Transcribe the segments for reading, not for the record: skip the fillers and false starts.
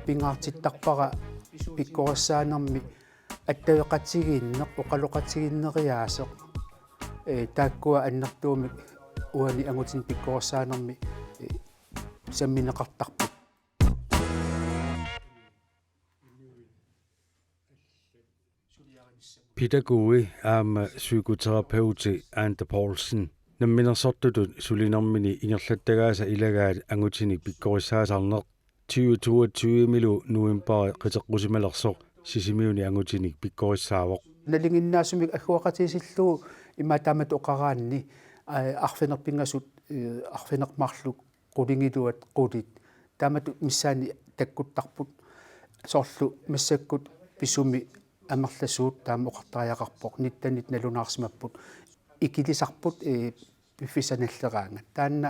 Pingaartittarpara pikkorissaanermi attavеqatigiinneq uqaloqatiginneriaaseq taakkua annartuumik uani angutin pikkorissaanermi sammineqartarput Pædagog psykoterapeuti Ante Poulsen namminersortutut sulinermini ingerlattagaasa ilagaat angutinik pikkorissaasarneq 2022 milu novemberi qiteqqusimalersoq sisimiuni angutinik pikkorissaavoq nalinginnaasumik agguaqatiisillugu imaataamatu oqaraanni arfinerpingasut arfinermarluk qulingiluat qulit taamatu missaani takkuttarput soorlu massakkut pisumi amerlasuut taama oqartariaqarpoq nittanit nalunaarsmapput ikilisarput piffisanalleraanga taanna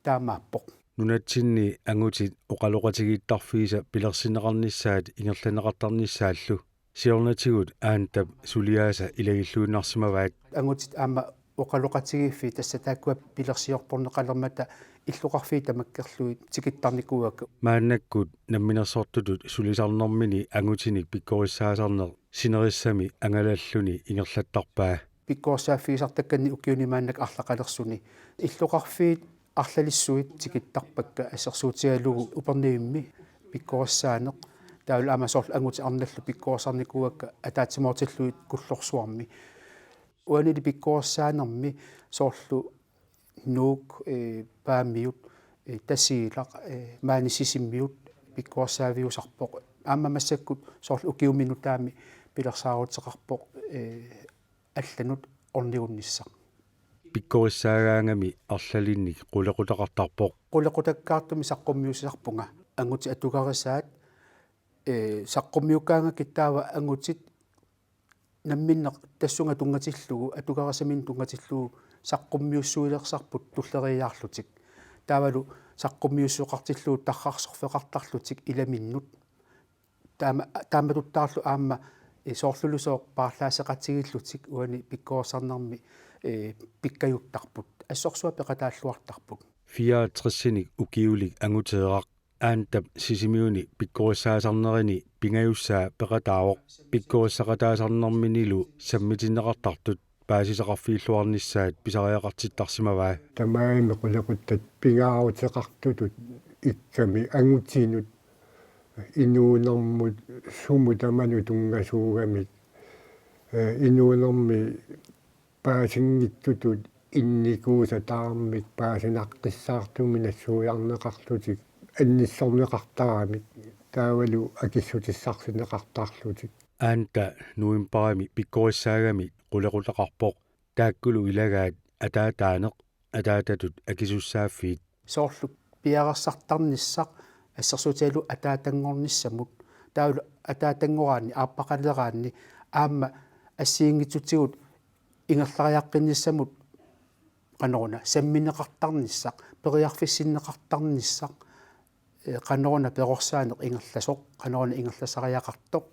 taamaappoq nunatsinni angutit oqaloqatigiittarfiisa pilersineqarnissaat ingerlaneqartarnissaallu siornatigut aantap suliaasa ilagilluunarsimavaat angutit aama oqaloqatigiffi tassa taakkua pilersiorporneqalermata illuqarfii tamakkerluit tikittarnikuuakku maannakkut namminersortutut sulisarnermini angutinik pikkorissaasarneq sinerissami angalalluni ingerlattarpaa pikkorissaaffigisartakkanni ukiunimaannak арлақалерсуни illuqarfiit арлалиссуит tikittarpakka асерсуутигалугу упернивимми pikkorissaaneq таул амасорл ангути арналлу pikkorissarnikuuакка атаатсимоортиллуит куллорсуарми уанили pikkorissaanermi соорлу нук паамиут тасиилақ маанисисиммиут pikkorissaaviусарпоқ аама массаккут соорлу укиуминутаами пилерсаарутеқарпоқ алланут орниунниссақ pikkorissaaгаангами арлалинник qulaqutaqartarpoq qulaqutakkаарtumi saqqummiusisarpunga anguti atugarissaat saqqummiukkaanga kittaava angutit namminneq tassunga tungatillugu atugarassamin tungatillugu saqqummiussuilersarput tulleriaarlutik taavalu saqqummiussuqartillugu tarrarsorfeqartarlutik ilaminnut taamatuttaarlu aamma soorlulusooq paarlaaseqatigillutik uani pikkorissarnermi pikkajuttarput assorsua peqataalluartarput 64-ник ukiulik angutederaq aantap sisimiuni pikkorissaasarnerini pingajussaa peqataavoq pikkorissaqataasarnerminilu sammitineqartartut paasiseqarfiilluarnissaat pisariaqartittarsimavaa tamaimi qulaquttat pingaaruteqartutut ikkami angutinut inuunermut sumu tamanu tungasuugamik inuunermi paasingitsutut innikuusa taarmik paasinaqqissaartumi nassuujarneqarlutik анниссорнеқартарамик таавалу акиссутиссарсинеқартаарлутик аанта нуимпарами пиккорissаагами qulaqutaqarpoq taakkulu ilagaat ataataanеq atatatut akisussaaффиит соорлу пиарерсартарниссақ ассерсуутиалу атаатангорнissamут таавалу атаатангораани ааппақалераани аама ассиингитсутигут ингерлариаққиннissamут qanорuna самминеқартарниссақ периарфиссиннеқартарниссақ qanорuna перорсаанеқ ингерласоқ qanорuna ингерласариақартоқ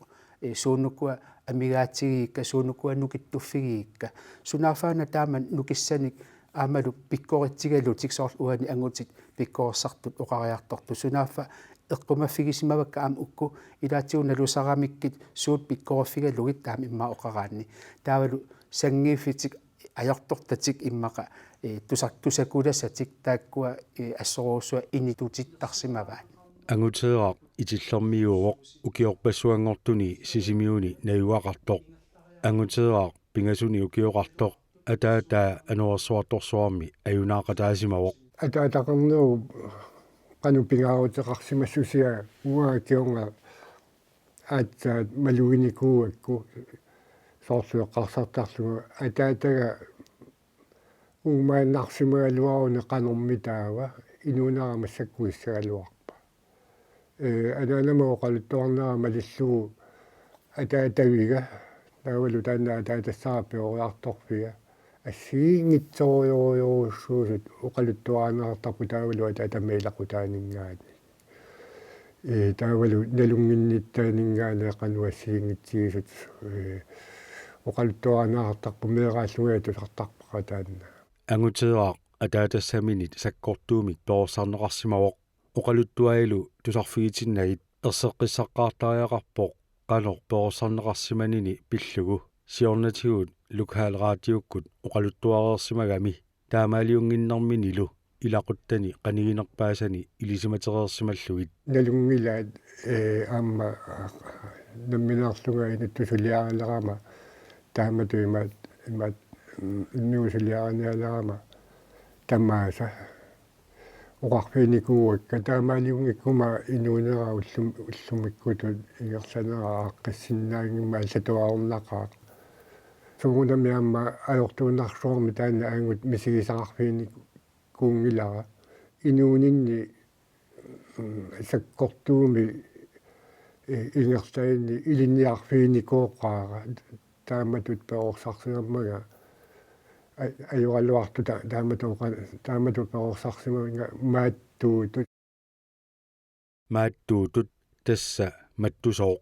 суунуккуа амигаатигиикка суунуккуа нукиттуффигиикка сунаафаана тааман нукиссаник аамалу пиккоритсигалутик соорл уани ангутит пиккорсартут оқариарторпу сунааффа эққумаффигисимавакка аама укку илаатигуналусарамиккит суут пиккорфигалугит таама иммаа оқараанни таавалу сангииффитик ajortortatik immaqa tusakkulassatik taakkua assoruussua initutittarsимavaat angutederaq itillormiuuvoq ukiorpassuangortuni sisimiuni nayuaqartoq angutederaq pingasuni ukioqartoq ataataa anuersuartorsuarmi ajunaaqataasimawoq атаатақарнеру qanu pingaaruteqarsimassusia uaakionga аатсаат малуиникууакку соорлуэққарсартарлугу атаатага уумааннарсимагалуаруне qanормитаава инуунаарамассаккуиссагалуарпа анаанама оқалуттуарнаа малиллугу атаатавига таавалу таанна атаатассаа пеориарторфига ассиингитсориориоруссуусут оқалуттуаанеартарпу таавалу атаатамаилақутаанингаат таавалу налунгинниттаанингаане qanu ассиингитсигисут оқалуттуаанеартарпу меэрааллугату сартарпаqa таанна angutederaq атаатассаминит саккортуумик тоорсарнеқарсимавоқ оқалуттуаилу тусарфигитиннагит ерсеққиссаққаартариақарпоқ qanor toorсарнеқарсиманини пиллугу сиорнатигут лукаалраатиуккут оқалуттуареерсимагами таамаалиунгиннэрминилу илақуттани qanigинерпаасани илисиматереерсималлугит налунгилаат аама намминерлуга инуттусулиаралерама тааматуимаат имаат иннуусулиараниалерама тамааса оқарфиникууакка таамаалиунгиккума инуунераа уллумиккутут ингерсанераа аққиссиннаагимма сатуаарнақаа сугунамиамма аёртуунарсуарми таана аангут мисигисақарфиник куунгилара инуунинни саккортууми ингерсаини илинниарфиникооқаара тааматут пеорсарсинермага аюралуарту таамату пеорсарсимага мааттуутут тасса маттусоо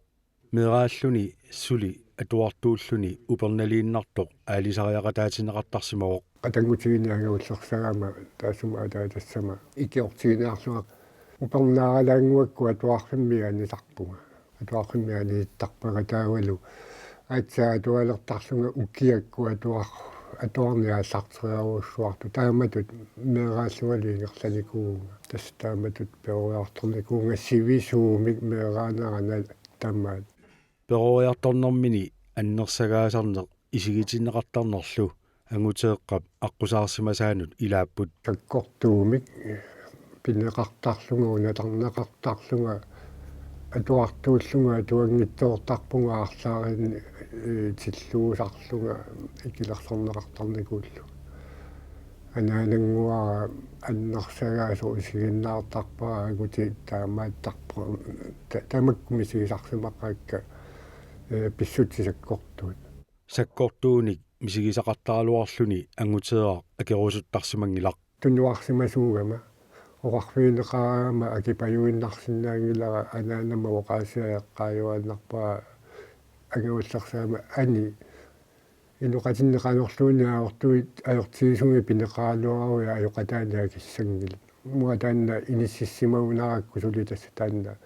мерааллуни сули атуартууллуни уперналииннартоқ аалисариақатаатинеқартарсимавоқ qatangutigiниагууллерсагама таасума атаатассама икиортигиниарлуа упернааралаангуакку атуарфиммига нисарпуга атуарфиммига ниттарпага таавалу аатсаа туалертарлунга укиакку атуарниааллартериаруссуарту тааматут мерааллуалиингерланикууга тас тааматут перуяарторникуунга сивисуумик мераанерана таммаат перуяарторнэрмини аннерсагаасарнеқ исигитиннеқартарнерлу ангутеэққап аққусаарсимасаанут илааппут саккортуумик пинеқартарлугу натарнеқартарлуга атуартууллунга туангиттоортарпунга арлаарин тиллуусарлуга икилерсорнеқартарникууллу анаанангуара аннерсагаасу исигиннаартарпаа агути таамааттарпа тамаккуми сигисарсимаққаакка писсутсисаккортуут саккортууник мисигисақартаралуарлуни ангутеэра акерусуттарсимангилақ тунуарсимасуугама оқарфиинеқаама акипаюиннарсинаагилара анаанама оқаасиаэққааюааннарпаа агеуллерсаама ани инуқатиннеқанерлууниаортуит аёртигисуми пинеқаалуаруя аюқатаанаа киссангил муатаанна иниссиссимагунаракку сулитасса таанна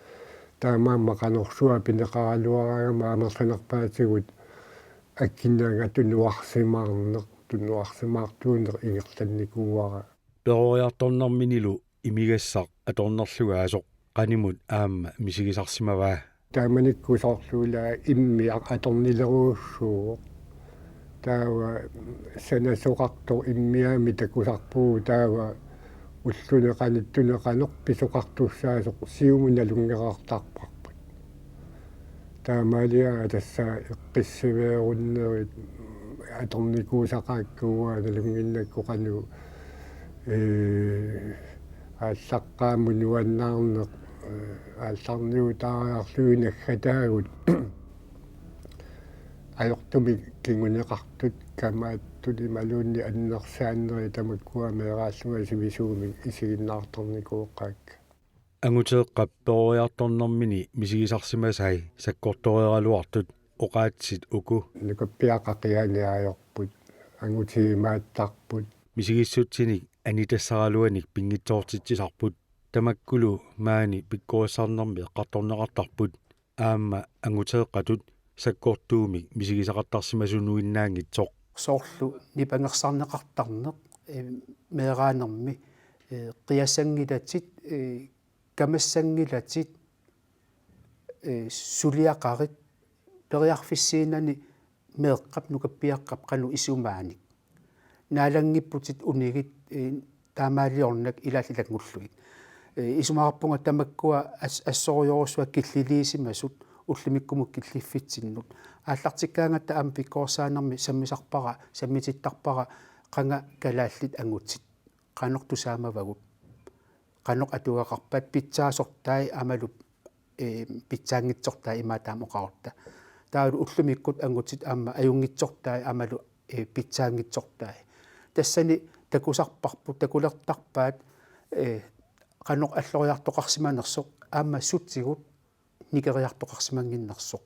таамаама қанорсуа пинеқаалуараагама амерланерпаатигут аккиннаага тунуарсимаартуунер ингерланникууара перуяарторнэрминилу имигассақ аторнерлугаасоқ qaнимут аама мисигисарсимаваа тааманиккусоорлуулаа иммиақ аторнилеруussuu таава санасоқартор иммиаами такусарпуу таава уллунеқаниттунеқанер писоқартуссаасоқ сиумуналунгераартарпарпут таамаалиаа тассаа эққиссивееруннерит аторникуусақааккууа налунгиннакку ааллаққаамунуаннаарнеқ аалларниутаариарлуинаггатаагут аёртуми кингунеқартут камааттули малуунни аннерсааннери тамаккуамеэрааллуга сивисууми исигиннаарторникууққаакка ангутеэққап перуяарторнэрмини мисигисарсимасай саккорторералуартут оқаатсит уку накаппиақақианиаажорпут ангутигимааттарпут мисигиссутсиник анитассаралуаник пингитсоортитсисарпут тамаккулу маани пиккуассаарнэрми эққарторнеқартарпут аама ангутеэққатут саккортуумик мисигисақартарсимасунуиннаангитсоқ соорлу нипангерсарнеқартарнеқ меэраанерми қиассангилатит камассангилатит сулиақарит периарфиссиинани меэққап нукаппиаққап қану исумааник наалангиппутит унигит таамаалиорнак илааллилангуллугит исумаарпунга тамаккуа ассориорусуа киллилиисимасут уллимиккумук киллиффитсиннут ааллартиккаангатта аама пиккорсаанерми саммисарпара саммититтарпара qanga калааллит ангутсит qanортусаамавагут qanoq atuгақарпат питсаасортай амалуп питсаангитсортай имаатаам оқарутта таалу уллумиккут ангутсит аама аюнгитсортай амалу питсаангитсортай тассани такусарпарпу такулертарпаат qanoq аллориартоқарсиманерсоқ аама сутсигут никериартоқарсимангиннерсоқ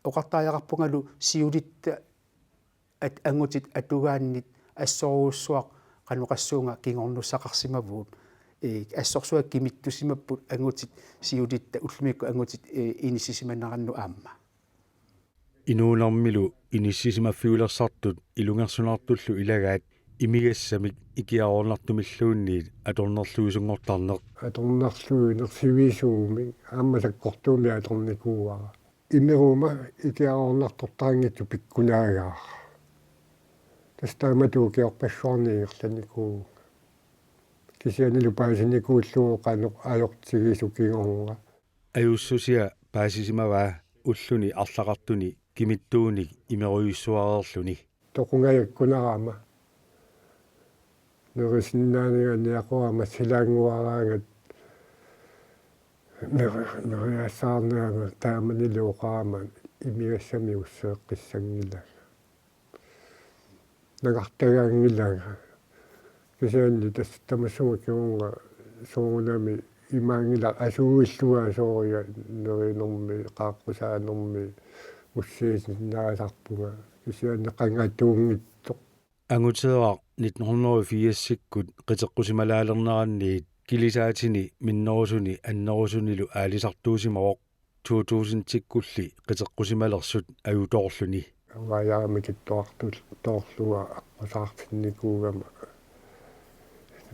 оқартааяқарпунгалу сиулитта ангутит атугааннит ассоруussуақ qanuqassuunga kingornussaqarsimavuut assorsuak kimittusimapput angutit siulitta ullumikku angutit inissisimannarannu aamma inuunermilu inissisimaffiulersartut ilungersunartullu ilagaat imigassamik ikiaornartumilluunniit atornerluusungortarneq аторнарлуи ааммасаккортууми аторникууара имерума икиаорнарторtaangittu пиккунаагаа тастааматуу киорпассуарнииерланикуу кисианилу паасиникууллуу qanoq ajortigisu kingornga ajussusia paasisimagaa уллуни арлақартуни кимиттууник имеруйуссуареерлүни тоқунгаяккунарама нерисиннааниганиақуама силаангуараангат нериассаарнеага тааманилуоқаама имигассами уссеэққиссангилага нагартагаангилага кисианни тассамассума киунга соонами имаангила асууиллуа соория неринорми qaаққусаанерми уссиисиннаасарпуга кисианни qangaatuungittoq ангутеэра 1980-сиккут qiteqqусималаалернеранниит килисаатини миннерусуни аннерусунилу аалисартуусимавоқ 2000-тиккулли qiteqqусималерсут аюторлуни аваяамикиттоартул тоорлуа аққусаартинникуугама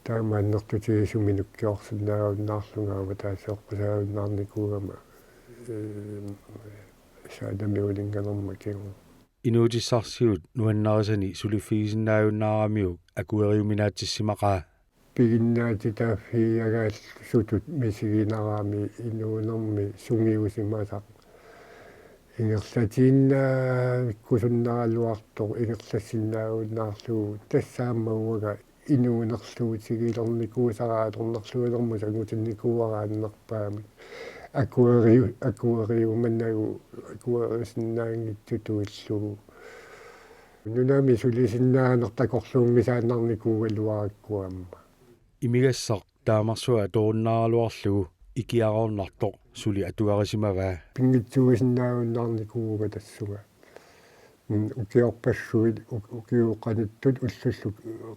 таамааннертутигисуминуккиорсинаагуннаарлунгаама таасеоққусаагуннаарникуугама саадамиулинганерма кигу инуутиссарсиут нуаннарисани сулиффигисиннааюннаарамиук акуэриуминаатиссимақаа пигиннаати тааффиагаал сутут мисигинараами инуунерми сунгиусимасақ ингерлатииннаа кусуннаралуартоқ ингерлассиннаагуннаарлуу тассааммауага инуунерлуутигилерникуусарааторнерлуилерму сангутинникууарааннерпаами акуэриуманнагу акуэрисиннаангиттутуиллугу нунами сулисиннаанертакорлуунгисааннарникуугалуараккуамма имигассақ таамарсуа тоорнааралуарлугу икиараорнартоқ сули атуарисимаваа пингитсугисиннаагуннаарникууга тассуга укиорпассуит укиуқаниттут уллуллу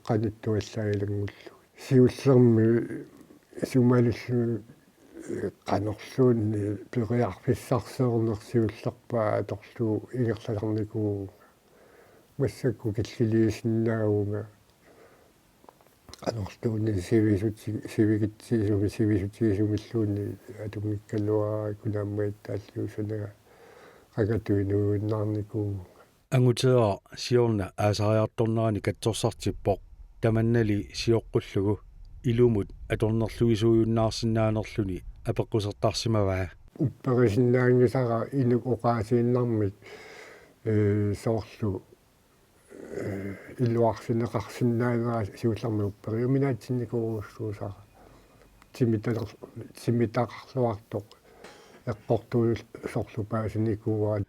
қаниттуаллагилангуллу сиуллерми сумалуллу qanorluunni piriarfissarseernersiullerpaa atorluu ingerlalarnikuu массакку киллилиисиннаагунга qanorluunni сивисутигисумиллуунни атунгиккалуараа кунааммаиттааллуусунага qagatuinuunnаарникуу ангутеа сиорна аасариарторнерани катсорсартиппоқ таманнали сиоққуллугу илумут аторнерлуисууюннаарсинаанерлүни апеққусертарсимаваа упперисиннаангисара инук оқаасииннармик соорлу илуарсинеқарсиннаанера сиулларми уппериуминаатсинникууруссуусара тимитақарлуартоқ эққортуул соорлу паасиникууа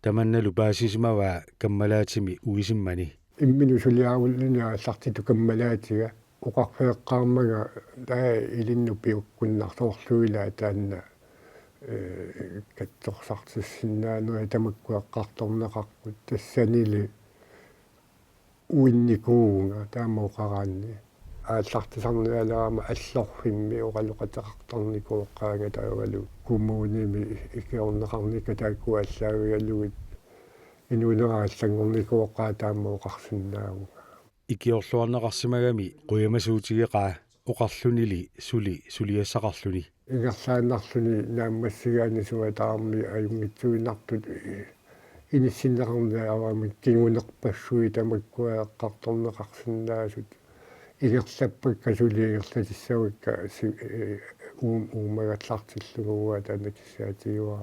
таманналу паасисимаваа каммалаатими уисиммани иммину сулиаавуллуниа аллартиту каммалаатига оқарфеэққармага таа илинну пиуккуннартоорлуилаа таанна катторсартиссиннаанера тамаккуэққарторнеқарпут тассанили уинникуунга таамаоқараанни ааллартисарниалаама аллорфимми оралуқатеқарторникуоққаага таавалу кумууними икиорнеқарника таакку аллаагиалугит инуунерааллангорникуоққаа таамаоқарсинаагуга икиорлуарнеқарсимагами қуямасуутигеқаа оқарлунили сулиассақарлуни ингерлааннарлуни нааммассигаани суатаарми аюнгитсуинартут иниссиннеқарнаа аваами кигунерпассуи тамаккуаэққарторнеқарсинаасут игерлаппакка сулиигерлатиссавакка уумагатлартиллугуа таанакиссаатиуа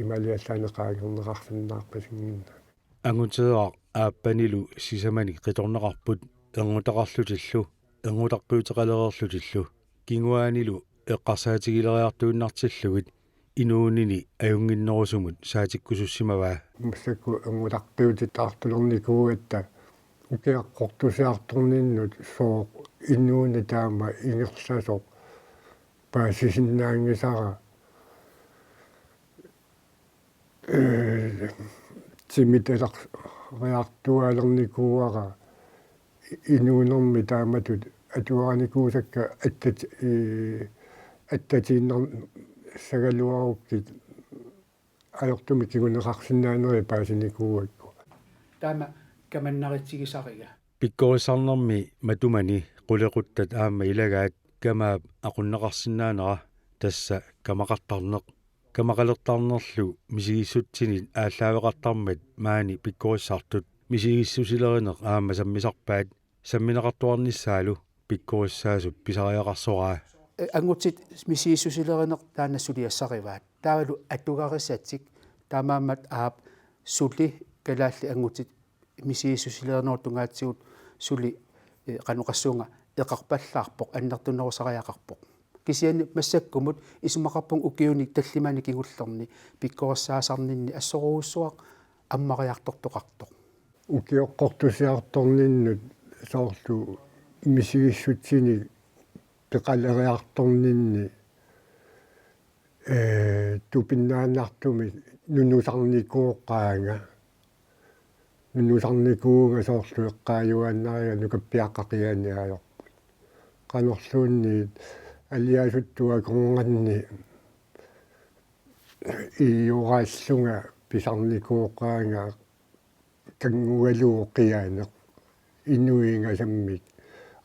ималиаллаанеқаагернеқарсиннаарпасингинна ангутеа ааппанилу сисамани қиторнеқарпут энгутақарлутиллу энгутаққуутеқалерерлутиллу кингуаанилу эққарсаатигилериартуиннартиллугит инуунини аюнгиннерусумут саатиккусуссимаваа массакку энгутаққиутитаартулерникуугатта укиаққортусиарторниннут соо иннууна таама ингерласоқ паасисиннаангисара тимиталериартуалерникууара инуунэрми тааматут атуараникуусакка аттатииннер сагалуаруккит аёртуми кигунеқарсинаанери паасиникууакку таама каманнаритсигисарига пиккорисарнэрми матумани qulеқуттат аама илагаат камаап aqunneqarsinnaanera тасса камақартарнеқ камақалертарнерлу мисигиссутсинит ааллаавеқартармат маани пиккориссартут мисигиссусилеринеқ аама саммисарпаат самминеқартуарниссаалу пиккориссаасут писариақарсораа ангутит мисигиссусилеринеқ таанассулиассариваат таавалу атугарисатсик таамаамат аап сули калаалли ангутит мисигиссусилеринер тунгаатсигут сули кануқассуунга эқарпаллаарпоқ аннертунерусариақарпоқ кисиани массаккумут исумақарпун укиуник таллимани кигуллерни пиккориссаасарнинни ассорууссуақ аммариартортоқартоқ укиоққортусиарторниннут соорлу мисигиссутсини пеқалериарторнинни тупиннааннартуми нунусарникууққаанга нунусарникуунга соорлу эққааюаннарига нукаппиаққақианиаажорпут канорлуунни алиасуттуа конганни иорааллунга писарникууққаанга кангуалуу қиаанеқ инуинга саммик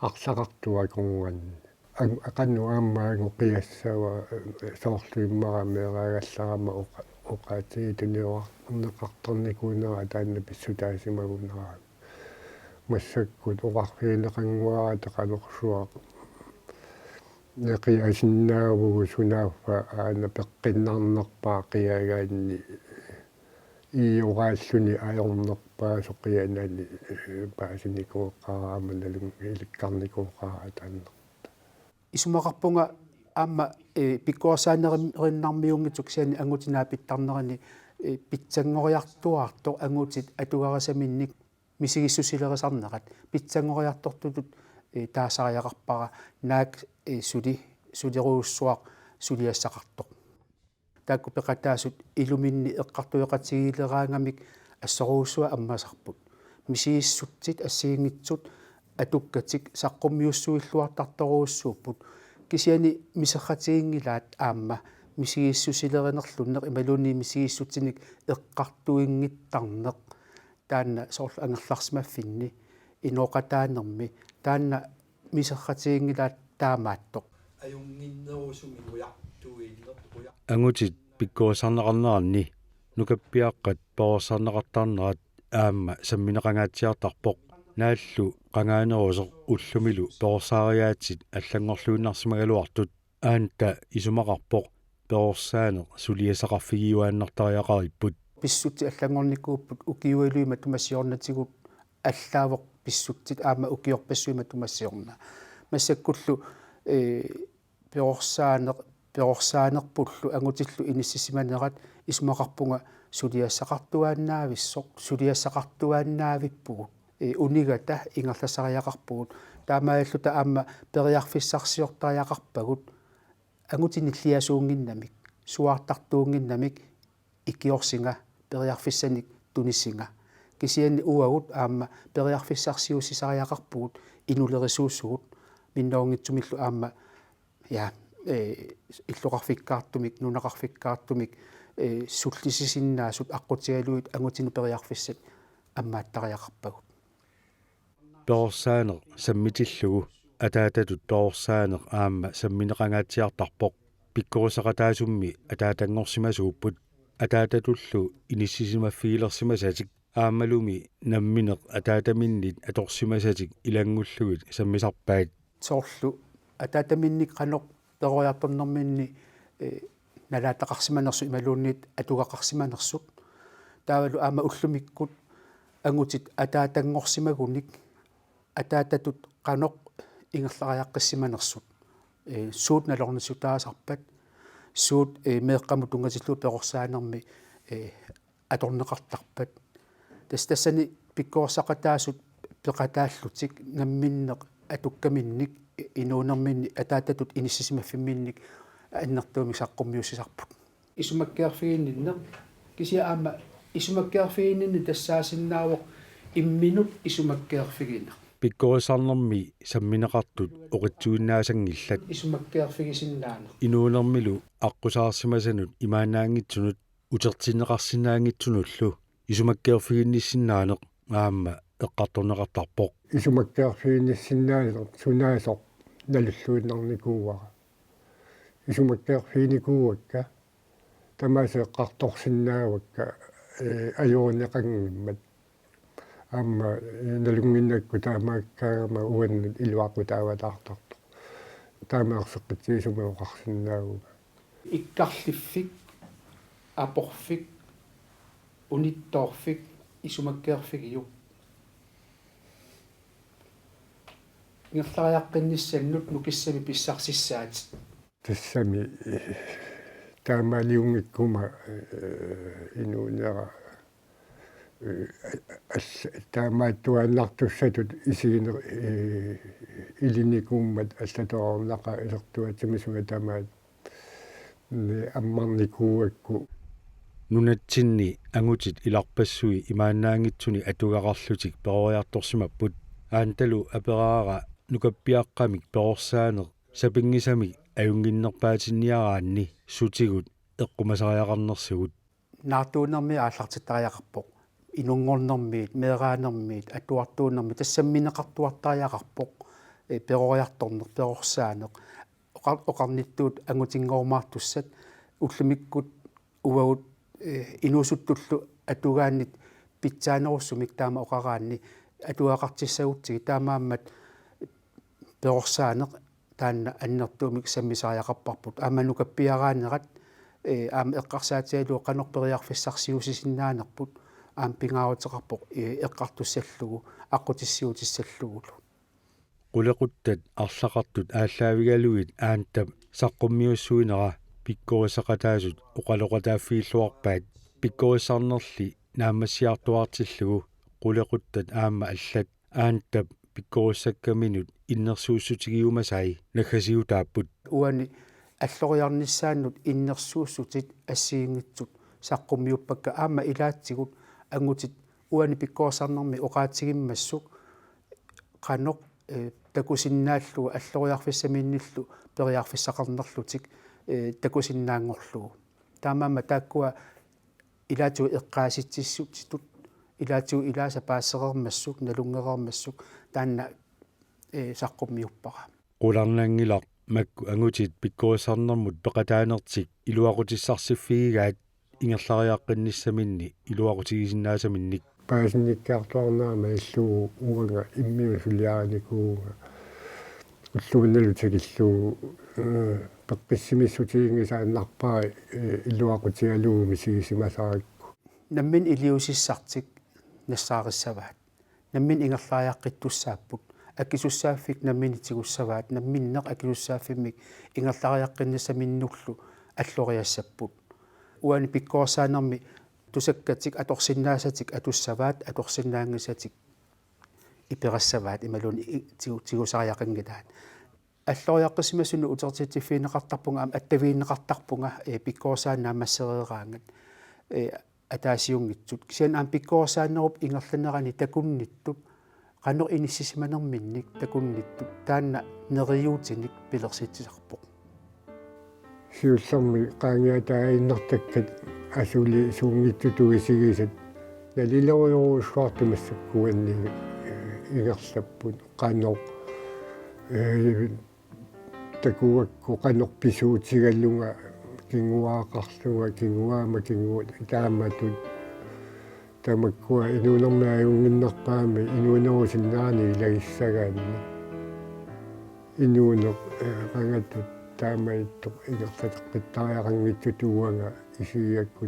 арсақартуа конганни ақанну ааммаагу қиассава соорлуиммарамеераагалларама оқаати тунеоарнеқарторникуунера таанна писсутаасимагунера массаккут оқарфиинеқангуара теқалерсуа неқиасиннаавгу сунааффа аана пеққиннарнерпаа қиагаанни иорааллуни аёрнерпаа соқианани паасиникуоққарааманалун иликкарникуоққара тааннер исумақарпунга аама пиккуарсаанериннармиунгитсук сиани ангутинаапиттарнерани питсангориартуарто ангутит атугарасаминник мисигиссусилерисарнерат питсангориартортутут таасариақарпара наак сулирууссуақ сулиассақартоқ таакку пеқатаасут илуминни эққартуеқатсигилераангамик ассорууссуа аммасарпут мисигиссутсит ассигингитсут атуккатик саққуммиуссуиллуартарторуussууппут кисиани мисерратигингилаат аама мисигиссусилеринерлуннеқ ималуунни мисигиссутсиник эққартуингиттарнеқ таанна соорлу ангерларсимаффинни иноқатаанерми таанна мисерратигингилаат таамааттоқ ангутит пиккорисарнеқарнеранни нукаппиаққат поорсарнеқартарнерат аама самминеқангаатсиартарпоқ нааллу qangaanерусеқ уллумилу тоорсаариаатсит аллангорлуиннарсимагалуартут аанта исумақарпоқ перорсаанеқ сулиасақарфигиуааннартариақариппут писсути аллангорникууппут укиуалуима тумассиорнатигут аллаавоқ писсутсит аама укиорпассуима тумассиорна массаккуллу перорсаанерпуллу ангутиллу иниссисиманерат исумақарпунга сулиассақартуааннаависсоқ сулиассақартуааннаавиппугут унигата ингерласариақарпугут таамааллута аама периарфиссарсиортариақарпагут ангутиниллиасуунгиннамик суаартартуунгиннамик икиорсинга периарфиссаник туниссинга кисиани уагут аама периарфиссарсиуссисариақарпугут инулерисууссугут миннаунгитсумиллу аама я иллоқарфиккаартумик нунақарфиккаартумик суллисисиннаасут аққутигалуит ангутину периарфиссат аммааттариақарпагут перорсаанеқ саммитиллугу атаататут тоорсаанеқ аама самминеқангаатсиартарпоқ пиккорисақатаасумми атаатангорсимасууппут атаататуллу иниссисимаффигилерсимасатик аамалуми намминеқ атаатаминнит аторсимасатик илангуллугит саммисарпаат соорлу атаатаминник қанеқ перориарторнэрминни налаатақарсиманерсу ималуунниит атугақарсиманерсут таавалу аама уллумиккут ангутит атаатангорсимагуник атаататут қанеқ ингерлариаққиссиманерсут суут налорнисутаасарпат суут меэққаму тунгатиллуу перорсаанерми аторнеқартарпат тассани пиккоорсақатаасут пеқатааллутик намминнеқ атуккаминник инуунерминни атаататут иниссисимаффимминник аннертууми саққуммиуссисарпут исумаккиарфигиннинне кисиа аама исумаккиарфигиннинни тассаасиннаавоқ имминут исумаккиарфигинне pikkorisarnermi samminaqartut oqitsuinnaasangillat исумаккеерфигисиннаана inuunermilu аққусаарсимасанут имаанаангитсунут утерсинеқарсинаангитсунуллу исумаккеерфигинниссиннаанеқ аама эққарторнеқартарпоқ исумаккеерфигинниссиннаанеқ сунаасоқ налуллуиннарникууара исумаккеерфигиникууакка тамаасеэққарторсиннаавакка ажорнеқангиммат аама налунгиннакку таамааккаагама уаннут илуақку тааватаартарто таамаерсеққитсиисумеоқарсинаагуга иккарлиффик апорфик унитторфик исумаккеерфигиу ингерлариаққинниссаннут нукиссами писсарсиссаат тассами таамаалиунгиккума инуунера таамааттуааннартуссатут исигинер илиникууммат аллаторорнақа илертуатсимисуга таамаат аммарникууакку нунатсинни ангутит иларпассуи имаанаангитсуни атугақарлутик перориарторсимаппут аанталу апераара нукаппиаққамик перорсаанеқ сапингисамик аюнгиннерпаатинниараанни сутигут эққумасариақарнерсигут наартуунерми ааллартиттариақарпоқ инунгорнэрмиит меераанермиит атуартуунерми тассамминеқартуартариақарпоқ перориарторнер перорсаанеқ оқарниттуут ангутингоормаартуссат уллумиккут увагут инуусуттуллу атугааннит питсаанеруссумик таама оқараанни атуақартиссагутсиги таамааммат перорсаанеқ таанна аннертуумик саммисариақарпарпут ааманукаппиараанерат аама эққарсаатиалуу қанорпериарфиссарсиусисиннаанерпут аам пингааутеқарпоқ эққартуссаллугу аққутиссиутиссаллугулу qulaquttat arlaqartut ааллаавигалуит аантап саққуммиуссуинера пиккорисақатаасут оқалоқатааффииллуарпаат пиккорисарнерли наамассиартуартиллугу qulaquttat аама аллат аантап пиккориссаккаминут иннерсууссутигиумасаи наггасиутааппут уани аллориарниссааннут иннерсууссутит ассиингитсут саққуммиуппакка аама илаатсигут ангутит уани пиккорисарнерми оқаатсигиммассук қаноқ такусиннааллуга аллориарфиссамиинниллу периарфиссақарнерлутик такусиннаангорлугу таамаама тааккуа илаатуи эққааситсиссутитут илаатуи илааса паассеқермассук налунгеқермассук таанна саққуммиуппара qulарнаангилар макку ангутит пиккорисарнермут пеқатаанертик илуақутиссарсиффигигаат ингерлариаққинниссаминни илуақутигисиннаасаминник паасинниккаартуарнаама иллуу уанга иммиусулиааникууга уллуунналутикиллуу пеққиссимиссутигингисааннарпаа илуақутигалууми сигисимасаракку наммин илиусиссартик нассаариссаваат наммин ингерлариаққиттуссааппут акисуссааффик намминитигуссаваат намминнеқ акисуссааффиммик ингерлариаққиннасаминнуллу аллориассаппут уани пиккорсаанерми тусаккатик аторсиннаасатик атуссаваат аторсиннаангисатик иперассаваат ималуни тигусариақингилаат аллориаққисимасуну утертитиффиинеқартарпунга ам аттавииннеқартарпунга пиккорсаанаа массереераангат атаасиунгитсут кисиан аам пиккорсаанеруп ингерланерани такунниттут qanor inissimanerminnik takunnittut taanna neriuutinik pilersitsisarpoq сиуллэрми qaangiataainnertakkat асули суунгиттутугисигисат налилеруйоруусуартумассаккуанни игерлаппут qanor такуакку qanor писуутигаллунга кингуаақарлуга кингуаама кингуа тааматут тамаккуа инуунернааюнгиннерпаами инуунерусиннаани илагиссагаанни инуунер qangаттут таамаиттоқ игерлатеққиттариақангитсутууага исигиакку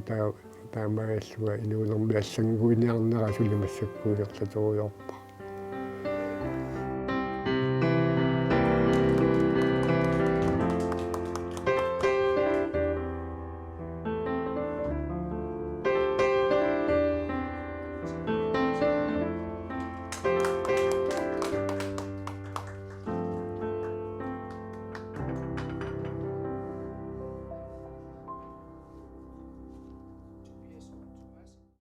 таамааллуга инуунерми аллангуиниарнера сулимассаккуулерлатеруйорпа